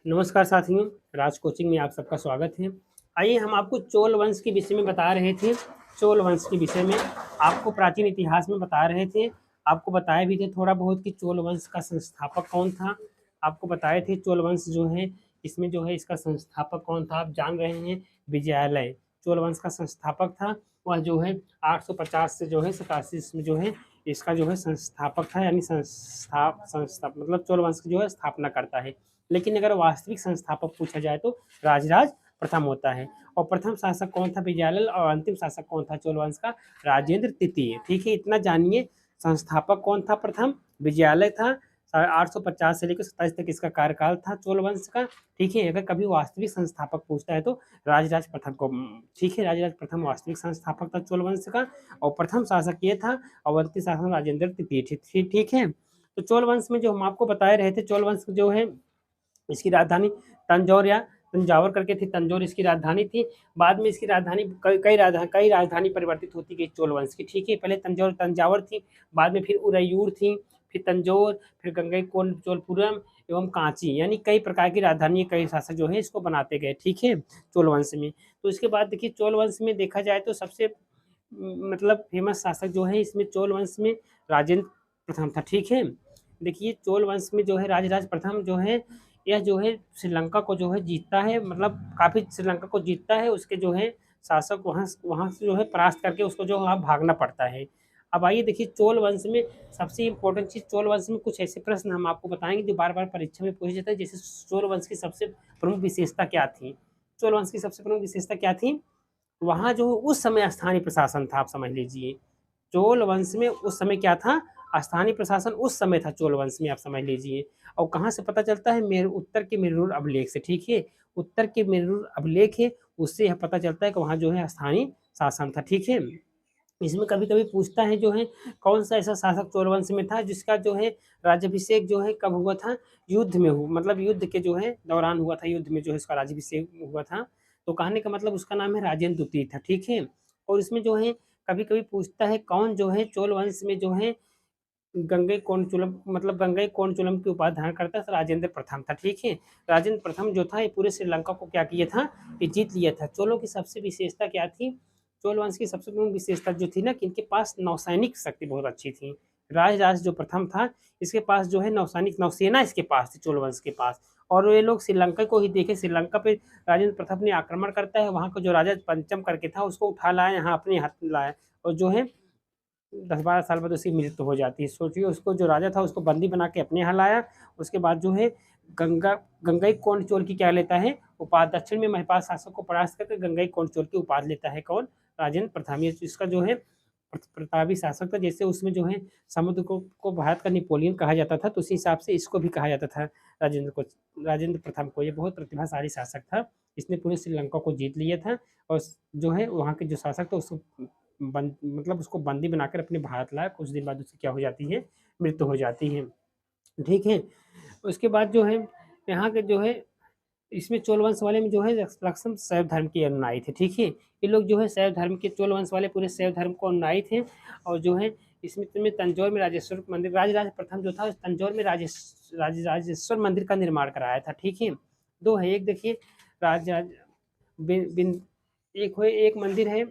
नमस्कार साथियों, राज कोचिंग में आप सबका स्वागत है। आइए हम आपको चोल वंश के विषय में बता रहे थे। चोल वंश के विषय में आपको प्राचीन इतिहास में बता रहे थे। आपको बताए भी थे थोड़ा बहुत कि चोल वंश का संस्थापक कौन था। आपको बताए थे चोल वंश जो है इसमें जो है इसका संस्थापक कौन था। आप जान रहे हैं विजयालय चोल वंश का संस्थापक था। वह जो है 850 से जो है 87 में जो है इसका जो है संस्थापक था, यानी संस्था मतलब चोल वंश की जो है स्थापना करता है। लेकिन अगर वास्तविक संस्थापक पूछा जाए तो राजराज प्रथम होता है। और प्रथम शासक कौन था विजयालय, और अंतिम शासक कौन था चोल वंश का, राजेंद्र तृतीय। ठीक है, इतना जानिए। संस्थापक कौन था प्रथम, विजयालय था। 850 से लेकर 27 तक इसका कार्यकाल था चोल वंश का। ठीक है, अगर कभी वास्तविक संस्थापक पूछता है तो राजराज प्रथम को, ठीक है, राजराज प्रथम वास्तविक संस्थापक था चोल वंश का, और प्रथम शासक ये था, और अंतिम शासक राजेंद्र तृतीय। ठीक है, तो चोल वंश में जो हम आपको बताए रहे थे, चोल वंश जो है इसकी राजधानी तंजौर या तंजावर करके थी। तंजौर इसकी राजधानी थी। बाद में इसकी राजधानी कई राजधानी परिवर्तित होती गई चोल वंश की। ठीक है, पहले तंजौर तंजावर थी, बाद में फिर उरैयूर थी, फिर तंजौर, फिर गंगईकोंड चोलपुरम एवं कांची, यानी कई प्रकार की राजधानी कई शासक जो है इसको बनाते गए। ठीक है, चोल वंश में। तो इसके बाद देखिए चोल वंश में देखा जाए तो सबसे मतलब फेमस शासक जो है इसमें चोल वंश में राजेंद्र प्रथम था। ठीक है, देखिए चोल वंश में जो है राजराज प्रथम जो है यह जो है श्रीलंका को जो है जीतता है, मतलब काफ़ी श्रीलंका को जीतता है। उसके जो है शासक वहाँ वहाँ से जो है परास्त करके उसको जो वहाँ भागना पड़ता है। अब आइए देखिए चोल वंश में सबसे इम्पोर्टेंट चीज़, चोल वंश में कुछ ऐसे प्रश्न हम आपको बताएंगे जो बार बार परीक्षा में पूछे जाते हैं। जैसे चोल वंश की सबसे प्रमुख विशेषता क्या थी। चोल वंश की सबसे प्रमुख विशेषता क्या थी, वहाँ जो उस समय स्थानीय प्रशासन था, आप समझ लीजिए। चोल वंश में उस समय क्या था, स्थानीय प्रशासन उस समय था चोल वंश में, आप समझ लीजिए। और कहाँ से पता चलता है, मेरे उत्तर के मेरूर अभिलेख से। ठीक है, उत्तर के मेरूर अभिलेख है, उससे यह पता चलता है कि वहाँ जो है स्थानीय शासन था। ठीक है, इसमें कभी कभी पूछता है जो है कौन सा ऐसा शासक चोल वंश में था जिसका जो है राज्याभिषेक जो है कब हुआ था, युद्ध में हुआ, मतलब युद्ध के जो है दौरान हुआ था, युद्ध में जो है इसका राज्याभिषेक हुआ था। तो कहने का मतलब उसका नाम है राजेंद्र द्वितीय था। ठीक है, और इसमें जो है कभी कभी पूछता है कौन जो है चोल वंश में जो है गंगईकोंडचोलम, मतलब गंगईकोंडचोलम की उपाधि धारण करता था, राजेंद्र प्रथम था। ठीक है, राजेंद्र प्रथम जो था ये पूरे श्रीलंका को क्या किया था, ये जीत लिया था। चोलों की सबसे विशेषता क्या थी, चोल वंश की सबसे प्रमुख विशेषता जो थी ना कि इनके पास नौसैनिक शक्ति बहुत अच्छी थी। राजराज जो प्रथम था इसके पास जो है नौसैनिक नौसेना इसके पास थी चोल वंश के पास। और ये लोग श्रीलंका को ही देखे, श्रीलंका पे राजेंद्र प्रथम ने आक्रमण करता है, वहाँ का जो राजा पंचम करके था उसको उठा लाया, यहाँ अपने हाथ में लाया, और जो है 10-12 साल बाद उसकी मृत्यु हो जाती है। सोचिए, उसको जो राजा था उसको बंदी बना के अपने यहाँ लाया। उसके बाद जो है गंगा गंगईकोंडचोल की क्या लेता है उपाधि, दक्षिण में महिपाल शासक को परास्त करके गंगईकोंडचोल की उपाधि लेता है कौन, राजेंद्र प्रथम। ये इसका जो है प्रतापी शासक था। जैसे उसमें जो है समुद्र को भारत का नेपोलियन कहा जाता था, तो उसी हिसाब से इसको भी कहा जाता था राजेंद्र को, राजेंद्र प्रथम को। ये बहुत प्रतिभाशाली शासक था, इसने पूरे श्रीलंका को जीत लिया था। और जो है वहाँ के जो शासक था उसको मतलब उसको बंदी बनाकर अपने भारत लाया। कुछ दिन बाद उसकी क्या हो जाती है, मृत्यु हो जाती है। ठीक है, उसके बाद जो है यहाँ के जो है इसमें चोल वंश वाले में जो है लक्षण शैव धर्म के अनुयायी थे। ठीक है, ये लोग जो है शैव धर्म के, चोल वंश वाले पूरे शैव धर्म को अनुयायी थे। और जो है इसमें तुम्हें तंजौर में राजेश्वर मंदिर, राजराज प्रथम जो था तंजौर में राजेश्वर मंदिर का निर्माण कराया था। ठीक है, दो है, एक देखिए राज एक है, एक मंदिर है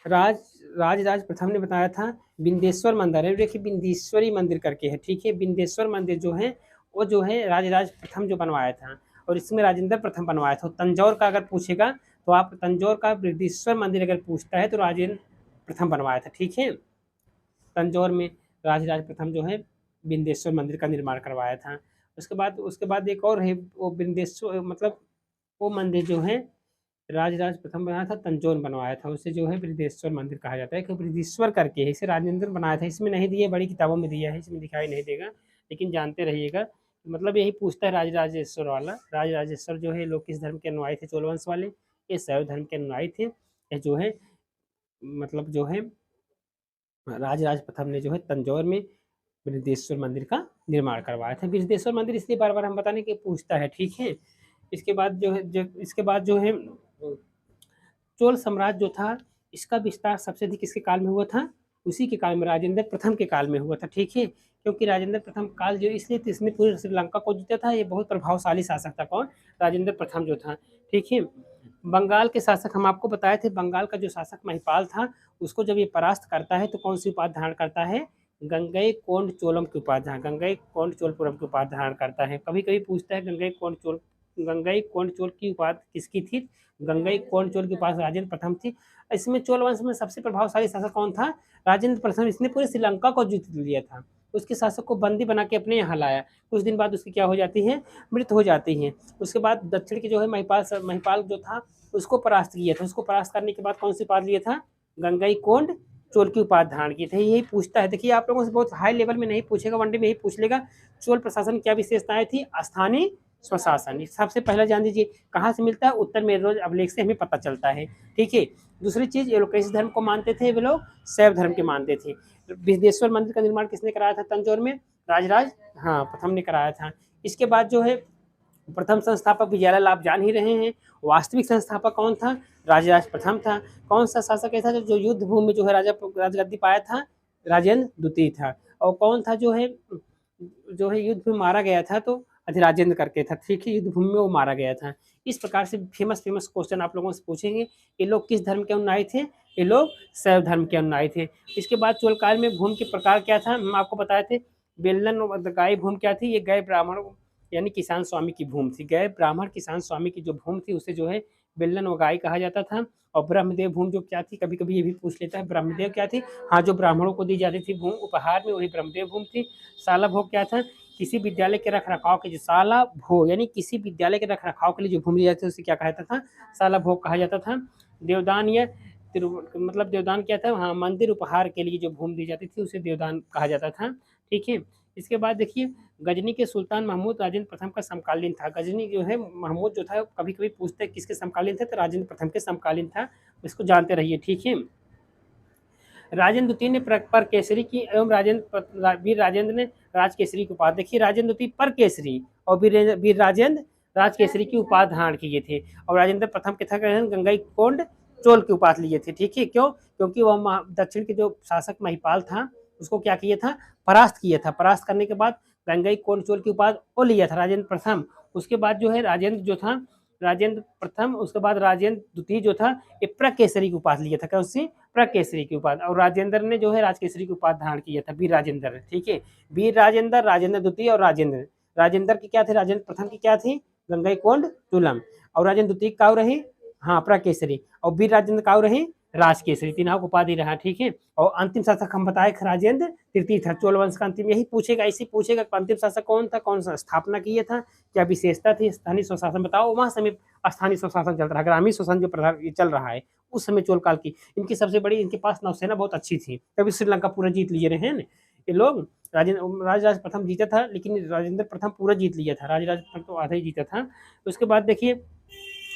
राज राजराज प्रथम ने बताया था बिंदेश्वर मंदिर है, देखिए बिंदेश्वरी मंदिर करके है। ठीक है, बिंदेश्वर मंदिर जो है वो जो है राजराज प्रथम जो बनवाया था, और इसमें राजेंद्र प्रथम बनवाया था। तंजौर का अगर पूछेगा तो आप तंजौर का बृहदीश्वर मंदिर अगर पूछता है तो राजेंद्र प्रथम बनवाया था। ठीक है, तंजौर में राजराज प्रथम जो है बिंदेश्वर मंदिर का निर्माण करवाया था। उसके बाद एक और है, वो बिंदेश्वर मतलब वो मंदिर जो है राजराज प्रथम बनाया था, तंजौर बनवाया था, उसे जो है बृहदेश्वर मंदिर कहा जाता है। कि बृहदीश्वर करके है, इसे राजेंद्र बनाया था। इसमें नहीं दिए, बड़ी किताबों में दिया है, इसमें दिखाई नहीं देगा, लेकिन जानते रहिएगा। मतलब यही पूछता है राजराजेश्वर वाला, राजराजेश्वर जो है लोग किस धर्म के अनुयायी थे, चोलवंश वाले ये शैव धर्म के अनुयायी थे। ये जो है मतलब जो है राजराज प्रथम ने जो है तंजौर में बृहदेश्वर मंदिर का निर्माण करवाया था। बृहदेश्वर मंदिर इसलिए बार बार हम बताने के पूछता है। ठीक है, इसके बाद जो है चोल साम्राज्य जो था इसका विस्तार सबसे अधिक किसके काल में हुआ था, उसी के काल में, राजेंद्र प्रथम के काल में हुआ था। ठीक है, क्योंकि राजेंद्र प्रथम काल जो इसलिए इसने पूरी श्रीलंका को जीता था, ये बहुत प्रभावशाली शासक था। कौन? राजेंद्र प्रथम जो था, ठीक है। बंगाल के शासक हम आपको बताए थे, बंगाल का जो शासक महिपाल था, उसको जब ये परास्त करता है तो कौन सी उपाधि धारण करता है? गंगई कोंड चोलम की उपाधि, गंगई कोंड चोलपुरम की उपाधि धारण करता है। कभी कभी पूछता है गंगई कोंड चोल की उपाधि किसकी थी? गंगई कोंड चोल की उपाधि राजेंद्र प्रथम थी। इसमें चोल वंश में सबसे प्रभावशाली शासक कौन था? राजेंद्र प्रथम। इसने पूरे श्रीलंका को जीत लिया था। उसके शासक को बंदी बना के अपने यहाँ लाया। कुछ दिन बाद उसकी क्या हो जाती है? मृत्यु हो जाती है। उसके बाद दक्षिण के जो है महिपाल जो था, उसको परास्त किया था। उसको परास्त करने के बाद कौन सी उपाधि लिया था? गंगई कोंड चोल की उपाधि धारण की थी। यही पूछता है। देखिए, आप लोगों से बहुत हाई लेवल में नहीं पूछेगा, वनडे में ही पूछ लेगा। चोल प्रशासन क्या विशेषताएं थी? स्थानीय स्वशासन। सबसे पहले जान दीजिए कहाँ से मिलता है? उत्तर मेरुरोज अभिलेख से हमें पता चलता है, ठीक है। दूसरी चीज, ये लोग किस धर्म को मानते थे? वे लोग शैव धर्म के मानते थे। विदेश्वर मंदिर का निर्माण किसने कराया था तंजौर में? राजराज प्रथम ने कराया था। इसके बाद जो है प्रथम संस्थापक विजयालय आप जान ही रहे हैं। वास्तविक संस्थापक कौन था? राजराज प्रथम था। कौन सा शासक ऐसा था जो युद्ध भूमि में जो है राजगद्दी पाया था? राजेंद्र द्वितीय था। और कौन था जो है युद्ध में मारा गया था? तो अधिराजेंद्र करके था, ठीक है। युद्ध भूमि में वो मारा गया था। इस प्रकार से फेमस क्वेश्चन आप लोगों से पूछेंगे। ये लोग किस धर्म के अनुयायी थे? ये लोग शैव धर्म के अनुयायी थे। इसके बाद चोल काल में भूमि के प्रकार क्या था? हम आपको बताए थे। बेलन और गाय भूमि क्या थी? ये गैर ब्राह्मण यानी किसान स्वामी की भूमि थी। गैर ब्राह्मण किसान स्वामी की जो भूमि थी उसे जो है बेलन व गाय कहा जाता था। और ब्रह्मदेव भूमि जो क्या थी, कभी कभी ये भी पूछ लेता है, ब्रह्मदेव क्या थी? हाँ, जो ब्राह्मणों को दी जाती थी भूमि उपहार में, वही ब्रह्मदेव भूमि थी। साला भोग क्या था? किसी विद्यालय के रख रखाव के, जो साला भोग यानी किसी विद्यालय के रख रखाव के लिए जो भूमि दी जाती थी उसे क्या कहा जाता था? साला भोग कहा जाता था। देवदान या मतलब देवदान क्या था? हाँ, मंदिर उपहार के लिए जो भूमि दी जाती थी उसे देवदान कहा जाता था, ठीक है। इसके बाद देखिए, गजनी के सुल्तान महमूद राजेंद्र प्रथम का समकालीन था। गजनी जो है महमूद जो था, कभी कभी पूछते हैं किसके समकालीन थे, तो राजेंद्र प्रथम के समकालीन था। इसको जानते रहिए, ठीक है। राजेंद्र द्वितीय ने पर केसरी की एवं वीर राजेंद्र ने राज केसरी की उपाधि। देखिए, राजेंद्र द्वितीय पर केसरी और वीर राजेंद्र राज केसरी की उपाधि धारण किए थे। और राजेंद्र प्रथम के था गंगई कोंड चोल की उपाधि लिए थे, ठीक है। क्यों? क्योंकि वह दक्षिण के जो शासक महिपाल था उसको क्या किया था? परास्त किया था। परास्त करने के बाद गंगई कोंड चोल की उपाधि वो लिया था राजेंद्र प्रथम। उसके बाद जो है राजेंद्र जो था, राजेंद्र प्रथम, उसके बाद राजेंद्र द्वितीय जो था, ये प्रकेसरी की उपाधि लिया था। कौन सी? प्रकेसरी की उपाधि। और राजेंद्र ने जो है राजकेसरी की उपाधि धारण किया था, वीर राजेंद्र, ठीक है। वीर राजेंद्र, राजेंद्र द्वितीय और राजेंद्र की क्या थे? राजेंद्र प्रथम की क्या थी? गंगई कोंड चूलम। और राजेंद्र द्वितीय का रही प्रकेसरी। और वीर राजेंद्र का रही राजकेसरी। तीनों को उपाधि रहा, ठीक है। और अंतिम शासक हम बताए राजेंद्र तृतीय था। चोल वंश का अंतिम यही पूछेगा, इसी पूछेगा अंतिम शासक कौन था, कौन सा स्थापना किया था, क्या विशेषता थी, स्थानीय स्वशासन बताओ। वहां समय स्थानीय स्वशासन चल रहा है, ग्रामीण शोषण जो चल रहा है उस समय चोल काल की। इनकी सबसे बड़ी, इनके पास नौसेना बहुत अच्छी थी, तभी श्रीलंका पूरा जीत लिए रहे हैं ये लोग। राजराज प्रथम जीता था, लेकिन राजेंद्र प्रथम पूरा जीत लिया था, राजराज प्रथम तो आधा ही जीता था। उसके बाद देखिए,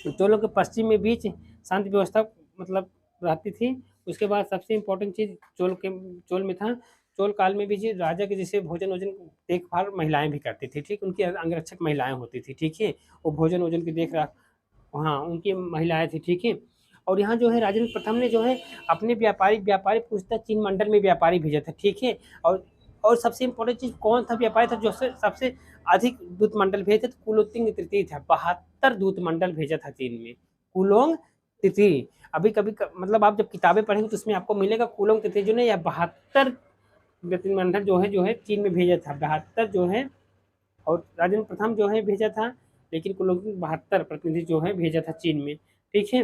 चोलों के पश्चिम में बीच शांति व्यवस्था मतलब रहती थी। उसके बाद सबसे इम्पोर्टेंट चीज़ चोल में था, चोल काल में भी जी राजा के जैसे भोजन वोजन देखभाल महिलाएं भी करती थी, ठीक। उनकी अंगरक्षक महिलाएं होती थी, ठीक है। वो भोजन वोजन की देख रख, हाँ, उनकी महिलाएं थी, ठीक है। और यहाँ जो है राजेंद्र प्रथम ने जो है अपने व्यापारी पूछता चीन मंडल में व्यापारी भेजा था, ठीक है। और सबसे इम्पोर्टेंट चीज़ कौन था व्यापारी था जो सबसे अधिक दूत मंडल भेजे थे? कुलोत्तुंग तृतीय था। 72 दूत मंडल भेजा था चीन में, कुलोंग तृतीय। अभी कभी मतलब आप जब किताबें पढ़ेंगे तो उसमें आपको मिलेगा कुलोंग तृतीय जो ने या 72 मंडल जो है चीन में भेजा था, 72 जो है। और राजेंद्र प्रथम जो है भेजा था, लेकिन कुलोंग 72 प्रतिनिधि जो है भेजा था चीन में, ठीक है।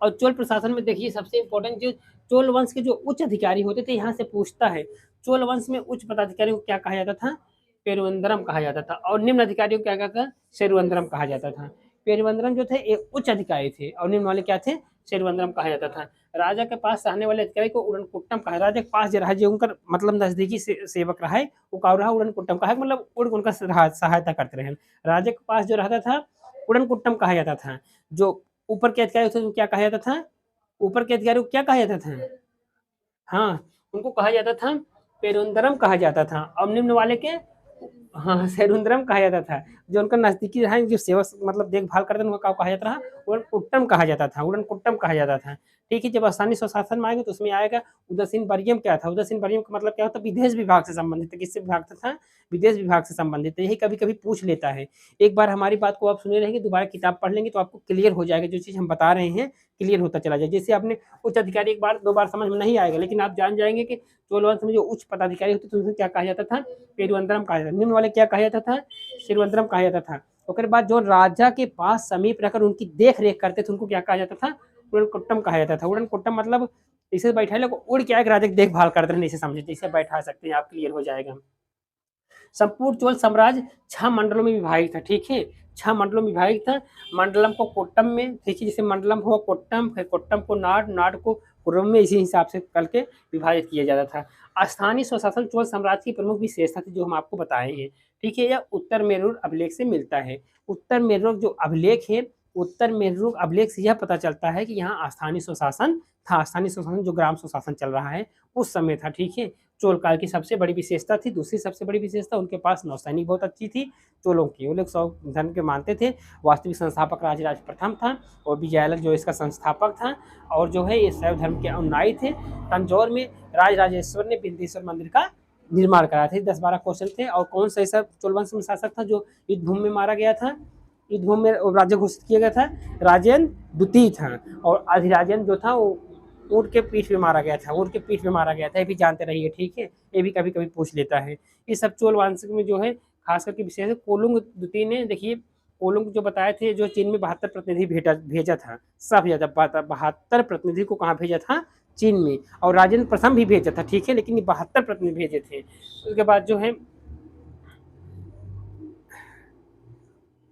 और चोल प्रशासन में देखिए सबसे इम्पोर्टेंट जो चोल वंश के जो उच्च अधिकारी होते थे, यहाँ से पूछता है चोल वंश में उच्च पदाधिकारी को क्या कहा जाता था? पेरुवंदरम कहा जाता था। और निम्न अधिकारियों को क्या कहा था? शेरुवंदरम कहा जाता था। पेरुवंदरम जो थे एक उच्च अधिकारी थे और निम्न वाले क्या थे? शेरुवंदरम कहा जाता था। राजा के पास रहने वाले अधिकारी को उड़नकुट्टम कहा। राजा के पास जो रहा, जो उनका मतलब नजदीकी सेवक रहा है, वो का रहा उड़नकुट्टम कहा, मतलब उनका सहायता करते रहे। राजा के पास जो रहता था उड़नकुट्टम कहा जाता था। जो ऊपर के अधिकारी थे क्या कहा जाता था? ऊपर के अधिकारी को क्या कहा जाता था? हाँ, उनको कहा जाता था पेरुंदरम कहा जाता था। और निम्न वाले के हाँ शेरुंदरम कहा जाता था। जो उनका नजदीकी रहा, जो सेवा मतलब देखभाल करते थे, उनका कहा जाता रहा उड़नकुट्टम कहा जाता था, उड़नकुट्टम कहा जाता था। ठीक है, जब स्थानीय स्वशासन में आएंगे तो उसमें आएगा उदासीन वर्यम क्या था, उदासीन वर्यम का मतलब क्या होता है, विदेश विभाग से संबंधित है। किससे विभाग था, विदेश विभाग से संबंधित है। यही कभी कभी पूछ लेता है। एक बार हमारी बात को आप सुने रहेंगे, दोबारा किताब पढ़ लेंगे तो आपको क्लियर हो जाएगा, जो चीज़ हम बता रहे हैं क्लियर होता चला जाए। जैसे आपने उच्च अधिकारी एक बार दो बार समझ में नहीं आएगा, लेकिन आप जान जाएंगे कि चोल वंश में जो उच्च पदाधिकारी होते थे उनसे क्या कहा जाता था, पेरुवंतरम कहा जाता था। निम्न वाले क्या कहा जाता था, शिरवंतरम कहा जाता था। उसके बाद जो राजा के पास समीप रहकर उनकी देख रेख करते थे उनको क्या कहा जाता था, उड़नकुट्टम कहा जाता था। उड़नकुट्टम मतलब इसे बैठा लोग उड़ के आए राजा की देखभाल करते रहे, इसे समझे, इसे बैठा सकते हैं आप, क्लियर हो जाएगा। संपूर्ण चोल साम्राज्य 6 मंडलों में विभाजित था। ठीक है, 6 मंडलों में विभाजित था। मंडलम को कोट्टम में, ठीक है, जैसे मंडलम हुआ कोट्टम, फिर कोट्टम को नाड, नाड को पूर्व में, इसी हिसाब से करके विभाजित किया जाता था। स्थानीय स्वशासन चोल साम्राज्य की प्रमुख विशेषता थी, जो हम आपको बताए हैं। ठीक है, यह उत्तर मेरुर अभिलेख से मिलता है। उत्तर मेरुर जो अभिलेख है, उत्तर मेरुर अभिलेख से यह पता चलता है कि यहाँ स्थानीय स्वशासन था। स्थानीय स्वशासन जो ग्राम स्वशासन चल रहा है उस समय था। ठीक है, चोल काल की सबसे बड़ी विशेषता थी। दूसरी सबसे बड़ी विशेषता, उनके पास नौसैनिक बहुत अच्छी थी चोलों की। वो लोग सौ धर्म के मानते थे। वास्तविक संस्थापक राजराज प्रथम था और विजयालय जो इसका संस्थापक था, और जो है ये शैव धर्म के अनुयायी थे। तंजौर में राजराजेश्वर ने विंध्येश्वर मंदिर का निर्माण कराया था। 10-12 क्वेश्चन थे। और कौन सा ऐसा चोलवंश में शासक था जो युद्ध भूमि में मारा गया था, युद्ध भूमि में राज्य घोषित किया गया था, राजेंद्र द्वितीय था। और अधिराजेंद्र जो था वो ऊँट के पीठ पे मारा गया था, ऊँट के पीठ पे मारा गया था। ये भी जानते रहिए। ठीक है, ये भी कभी कभी पूछ लेता है। ये सब चोल वंश में जो है खास करके विशेष है। कोलुंग द्वितीय ने, देखिए कोलुंग जो बताए थे, जो चीन में 72 प्रतिनिधि भेजा था, सब भेजा था। 72 प्रतिनिधि को कहाँ भेजा था, चीन में। और राजेंद्र प्रथम भी भेजा था। ठीक है, लेकिन ये 72 प्रतिनिधि भेजे थे। उसके बाद जो है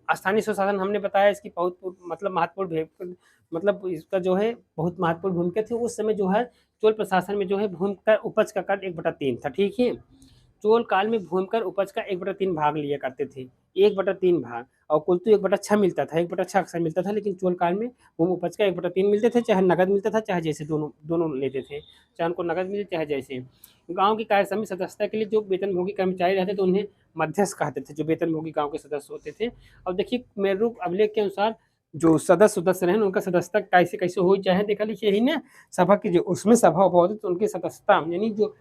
स्थानीय स्वशासन हमने बताया, इसकी बहुत मतलब महत्वपूर्ण, मतलब इसका जो है बहुत महत्वपूर्ण भूमिका थी। उस समय जो है चोल प्रशासन में जो है भूमि कर उपज का कर 1/3 था। ठीक है, चोल काल में भूमि कर उपज का 1/3 भाग लिया करते थे, 1/3 भाग। और कुल तो 1/6 मिलता था, 1/6 अक्सर मिलता था। लेकिन चोल काल में भूमि उपज का 1/3 मिलते थे, चाहे नगद मिलता था, चाहे जैसे दोनों दोनों लेते थे, चाहे उनको नगद मिले चाहे जैसे। गांव की कार्य समिति सदस्यता के लिए जो वेतनभोगी कर्मचारी रहते थे उन्हें मध्यस्थ कहते थे, जो वेतनभोगी गांव के सदस्य होते थे। और देखिए मेरू अभिलेख के अनुसार जो सदस्य रहे उनका सदस्यता कैसे कैसे हो, चाहे देखा लिखिए ही ना, सभा की जो उसमें सभा होती तो उनकी सदस्यता, यानी जो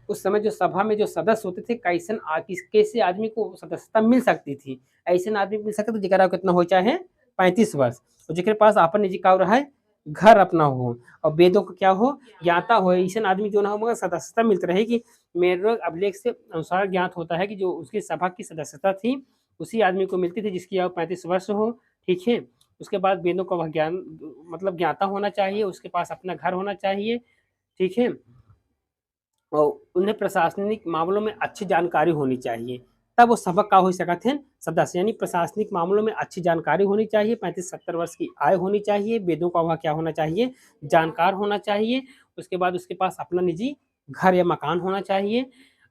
उस समय जो सभा में जो सदस्य होते थे, कैसन कैसे आदमी को सदस्यता मिल सकती थी। ऐसे आदमी मिल सकता तो जरा कितना हो, चाहे 35 वर्ष, और जिसके पास अपन निजी का रहा है, घर अपना हो, और वेदों का क्या हो, ज्ञाता हो, ऐसा आदमी जो ना हो मगर सदस्यता मिलती रहेगी। मेरे अभिलेख से अनुसार ज्ञात होता है कि जो उसकी सभा की सदस्यता थी उसी आदमी को मिलती थी जिसकी आयु 35 वर्ष हो। ठीक है, उसके बाद वेदों का वह ज्ञान मतलब ज्ञाता होना चाहिए, उसके पास अपना घर होना चाहिए। ठीक है, और उन्हें प्रशासनिक मामलों में अच्छी जानकारी होनी चाहिए, तब वो सबक का हो सकते हैं सदस्य। यानी प्रशासनिक मामलों में अच्छी जानकारी होनी चाहिए, 35-70 वर्ष की आय होनी चाहिए, वेदों का वह क्या होना चाहिए, जानकार होना चाहिए। उसके बाद उसके पास अपना निजी घर या मकान होना चाहिए।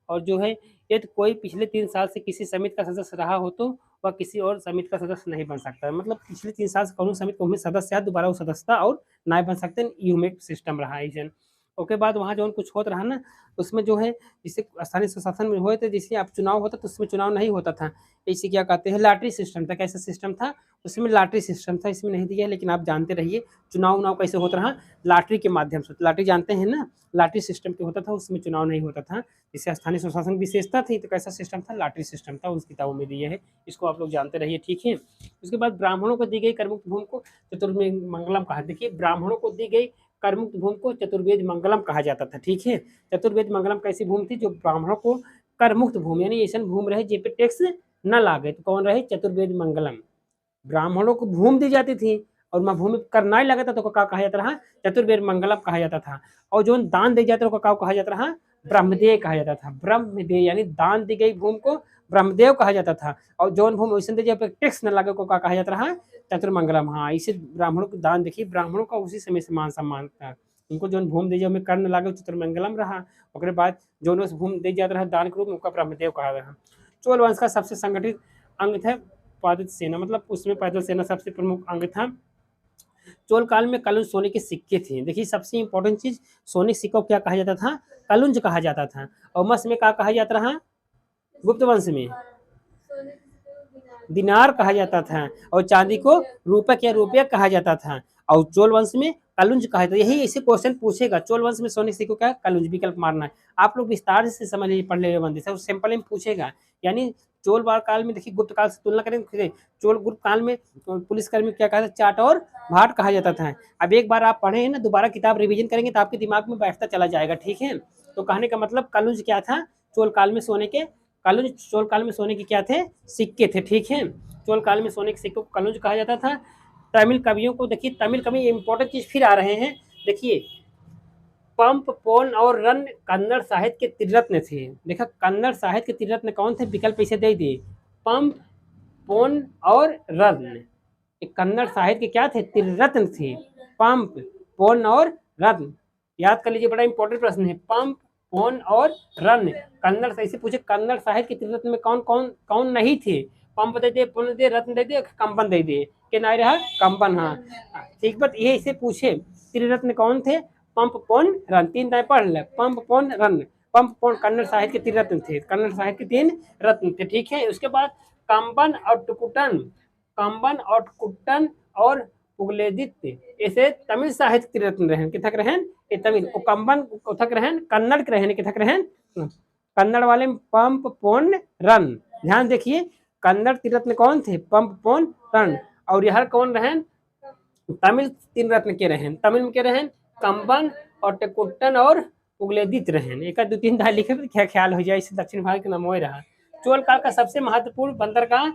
और जो है यदि कोई पिछले 3 साल से किसी समिति का सदस्य रहा हो तो वह किसी और समिति का सदस्य नहीं बन सकता है। मतलब पिछले 3 साल से कौन समिति में सदस्य है, दोबारा वो सदस्यता और नहीं बन सकते। यू में सिस्टम रहा है। उसके बाद वहाँ जो कुछ होता रहा ना, उसमें जो है जिससे स्थानीय स्वशासन में हुए थे, जिससे अब चुनाव होता तो उसमें चुनाव नहीं होता था। इसे क्या कहते हैं, लॉटरी सिस्टम था। कैसा सिस्टम था, उसमें लॉटरी सिस्टम था, इसमें नहीं दिया, लेकिन आप जानते रहिए चुनाव कैसे होता रहा, लॉटरी के माध्यम से। लॉटरी जानते हैं ना, लॉटरी सिस्टम के होता था, उसमें चुनाव नहीं होता था। जिससे स्थानीय स्वशासन विशेषता थी, तो कैसा सिस्टम था, लॉटरी सिस्टम था, उस किताबों में दिए है, इसको आप लोग जानते रहिए। ठीक है, उसके बाद ब्राह्मणों को दी गई करमुक्त भूमि को चतुर्वेद मंगलम कहा। देखिए ब्राह्मणों को दी गई करमुक्त भूमि को चतुर्वेद मंगलम कहा जाता था। ठीक है, चतुर्वेद मंगलम कैसी भूमि थी, जो ब्राह्मणों को करमुक्त भूमि, यानी ऐसा भूमि रहे जिस पे टैक्स न लागे, तो कौन रहे, चतुर्वेद मंगलम। ब्राह्मणों को भूमि दी जाती थी और वहाँ भूमि करना ही लगा था तो क्या कहा जाता रहा, चतुर्वेद मंगलम कहा जाता था। और जो दान दी जाता है कहा जाता रहा, ब्रह्मदेव कहा जाता था। ब्रह्मदेव यानी दान दी गई भूमि को ब्रह्मदेव कहा जाता था। और जौन भूमि वैसे दी जाए टैक्स न लगे को कहा जाता रहा, चतुर्मंगलम। हाँ, इसे ब्राह्मणों को दान, देखिए ब्राह्मणों का उसी समय से मान सम्मान था। उनको जो भूमि दी जाए कर्ण लागे चतुर्मंगलम रहा। उसके बाद जो उस भूमि दी जाता रहा दान के रूप में, उनका ब्रह्मदेव कहा रहा। चोल वंश का सबसे संगठित अंग था पैदल सेना, मतलब उसमें पैदल सेना सबसे प्रमुख अंग था। चोल काल में कलुंज सोने के सिक्के थे। देखिए सबसे इंपॉर्टेंट चीज, सोने के सिक्कों को क्या कहा जाता था, कलुंज कहा जाता था। और मस में क्या कहा जाता रहा, गुप्त वंश में दिनार कहा जाता था, और चांदी को रूपक या रुपया कहा जाता था, और चोल वंश में कलुंज कहा जाता। यही ऐसे क्वेश्चन पूछेगा, चोल वंश में सोने के सिक्कों का कलुंज, विकल्प मारना है। आप लोग विस्तार से समझ लीजिए, पढ़ ले बंदी से सिंपल में पूछेगा। यानी चोल काल में देखिए, गुप्त काल से तुलना करेंगे, चोल गुप्त काल में पुलिसकर्मी क्या कहा था, चाट और भाट कहा जाता था। अब एक बार आप पढ़े हैं ना, दोबारा किताब रिवीजन करेंगे तो आपके दिमाग में बैठता चला जाएगा, ठीक है। तो कहने का मतलब कलुंज क्या था, चोल काल में सोने के कलुंज, चोल काल में सोने के क्या थे, सिक्के थे, ठीक है। चोल काल में सोने के सिक्कों को कलुंज कहा जाता था। तमिल कवियों को देखिए, तमिल कवि इंपॉर्टेंट चीज फिर आ रहे हैं, देखिए पंप, पोन और रन कन्नड़ साहित्य के त्रिरत्न थे। देखा, कन्नड़ साहित्य के त्रिरत्न कौन थे, विकल्प इसे दे दिए, पंप, पोन और रन। कन्नड़ साहित्य के क्या थे, त्रिरत्न थे, पंप, पोन और रन। याद कर लीजिए, बड़ा इंपॉर्टेंट प्रश्न है, पंप, पोन और रन। कन्नड़ से पूछे, कन्नड़ साहित्य के त्रिरत्न में कौन कौन कौन नहीं थे, पंप दे दे, पुन दे, रत्न दे दे, कंपन दे दे, के नहीं रहा कंपन। हाँ ठीक, बात ये इसे पूछे त्रिरत्न कौन थे, पंप, पोन, रन, तीन टाइम पढ़ ले, पंप, पोन, रन। पंप, पोन कन्नड़ साहित्य के त्रिरत्न थे, कन्नड़ साहित्य के तीन रत्न थे, ठीक है। उसके बाद कंबन और टुकुटन, कंबन और कुट्टन और पुगलेदित्य, ऐसे तमिल साहित्य त्रिरत्न रहन, किथक रहन, ये तमिल कंबन कथक रहन, कन्नड़ के रहन, किथक रहन, कन्नड़ वाले पंप, पोन, रन। ध्यान देखिए, कन्नड़ त्रिरत्न कौन थे, पंप, पोन, रन, और यह कौन रहन, तमिल तीन रत्न के रहन, तमिल में के रहन, कंबन और टेकुट्टन और पुगलेदित रहन। एक दो तीन दाल लिखे क्या ख्याल हो जाए, इसे दक्षिण भारत का नाम हो रहा। चोल काल का सबसे महत्वपूर्ण बंदरगाह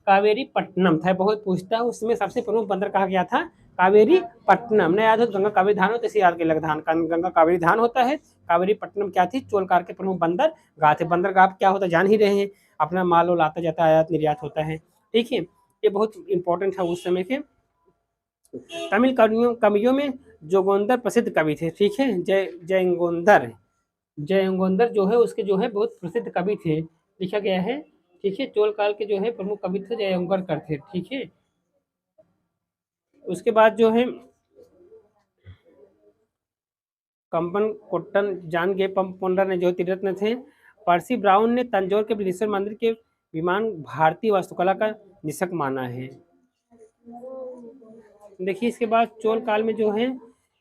कावेरी पट्टनम था, बहुत पूछता है, उसमें सबसे प्रमुख बंदरगाह क्या था, कावेरी पट्टनम। न याद हो गंगा कावेरी धान होता है, याद के लग धान, गंगा कावेरी धान होता है। कावेरी पट्टनम क्या थी, चोल काल के प्रमुख बंदरगाह थे। बंदरगाह क्या होता है जान ही रहे हैं, अपना माल वाल आता जाता, आयात निर्यात होता है, ठीक है। ये बहुत इंपॉर्टेंट है उस समय के। तमिल कवियों में जोगोंदर प्रसिद्ध कवि थे, ठीक है, जयगोंदर, जयगोंदर जो है उसके जो है बहुत प्रसिद्ध कवि थे, लिखा गया है, ठीक है। चोल काल के जो है प्रमुख कवि थे जयगोंदर थे, ठीक है। उसके बाद जो है कंपन, कोट्टन जान गए, पंप, पोंडा ने जो त्रिरत्न थे। पर्सी ब्राउन ने तंजौर के बृहदेश्वर मंदिर के विमान भारतीय वास्तुकला का निशक माना है। देखिए, इसके बाद चोल काल में जो है,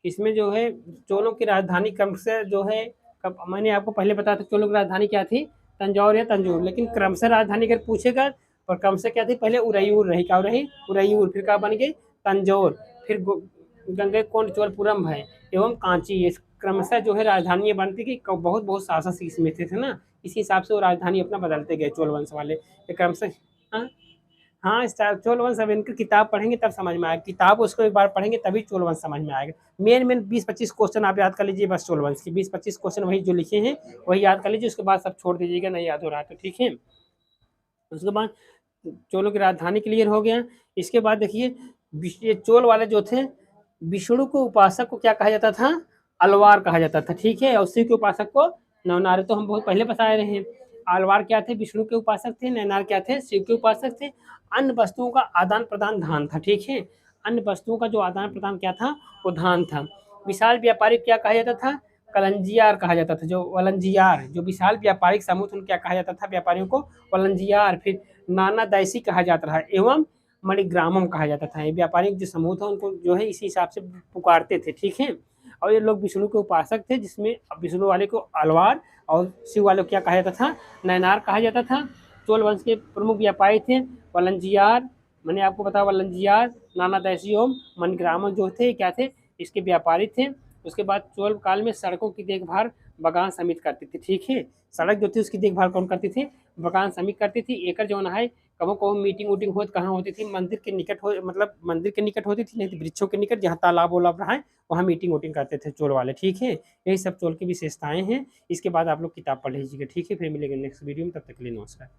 इसमें जो है चोलों की राजधानी क्रमशः जो है, मैंने आपको पहले बताया था चोलों की राजधानी क्या थी, तंजौर या तंजौर, लेकिन क्रमशः राजधानी अगर पूछेगा, और क्रमशः क्या थी, पहले उरैयूर रही, क्या रही, उरैयूर, फिर क्या बन गई, तंजौर, फिर गंगैकोंड चोलपुरम है, एवं कांची। ये क्रमशः जो है राजधानी बनती कि बहुत बहुत शासक इसमें थे ना, इसी हिसाब से वो राजधानी अपना बदलते गए चोल वंश वाले, क्रमशः। हाँ हाँ, चोल वंश अब इनकी किताब पढ़ेंगे तब समझ में आएगा, किताब उसको एक बार पढ़ेंगे तभी चोल वंश समझ में आएगा। मेन 20-25 क्वेश्चन आप याद कर लीजिए बस, चोल वंश के 20-25 क्वेश्चन वही जो लिखे हैं वही याद कर लीजिए, उसके बाद सब छोड़ दीजिएगा, नहीं याद हो रहा तो, ठीक है। उसके बाद चोलों की राजधानी क्लियर हो गया। इसके बाद देखिए, चोल वाले जो थे, विष्णु को उपासक को क्या कहा जाता था, अलवार कहा जाता था, ठीक है, और शिव के उपासक को नवनार, तो हम बहुत पहले बता रहे हैं। अलवार क्या थे, विष्णु के उपासक थे, नैनार क्या थे, शिव के उपासक थे। अन्य वस्तुओं का आदान प्रदान धान था, ठीक है, अन्य वस्तुओं का जो आदान प्रदान क्या था, वो धान था। विशाल व्यापारी क्या कहा जाता था, कलंजियार कहा जाता था, जो वलंजियार, जो विशाल व्यापारिक समूह थे क्या कहा जाता था व्यापारियों को, वलंजियार। फिर नाना दैसी कहा जाता था, एवं मणिग्रामम कहा जाता था। ये व्यापारिक जो समूह था उनको जो है इसी हिसाब से पुकारते थे, ठीक है। और ये लोग विष्णु के उपासक थे, जिसमें विष्णु वाले को अलवार और शिव वाले को क्या कहा जाता था, नैनार कहा जाता था। चोल वंश के प्रमुख व्यापारी थे वलंजियार, मैंने आपको बताया वलंजियार, नाना दैसी ओम मणिग्रामम जो थे क्या थे, इसके व्यापारी थे। उसके बाद चोल काल में सड़कों की देखभाल बगान समिति करती थी, ठीक है, सड़क जो थी उसकी देखभाल कौन करती थी, बगान समिति करती थी। एकर जो है कभी कभी मीटिंग वूटिंग हो कहाँ होती थी, मंदिर के निकट हो, मतलब मंदिर के निकट होती थी, नहीं तो वृक्षों के निकट जहाँ तालाब वालाब रहा है वहाँ मीटिंग वूटिंग करते थे चोल वाले, ठीक है। यही सब चोल की विशेषताएं हैं। इसके बाद आप लोग किताब पढ़ लीजिएगा, ठीक है। फिर मिलेंगे नेक्स्ट वीडियो में, तब तक के लिए नमस्कार।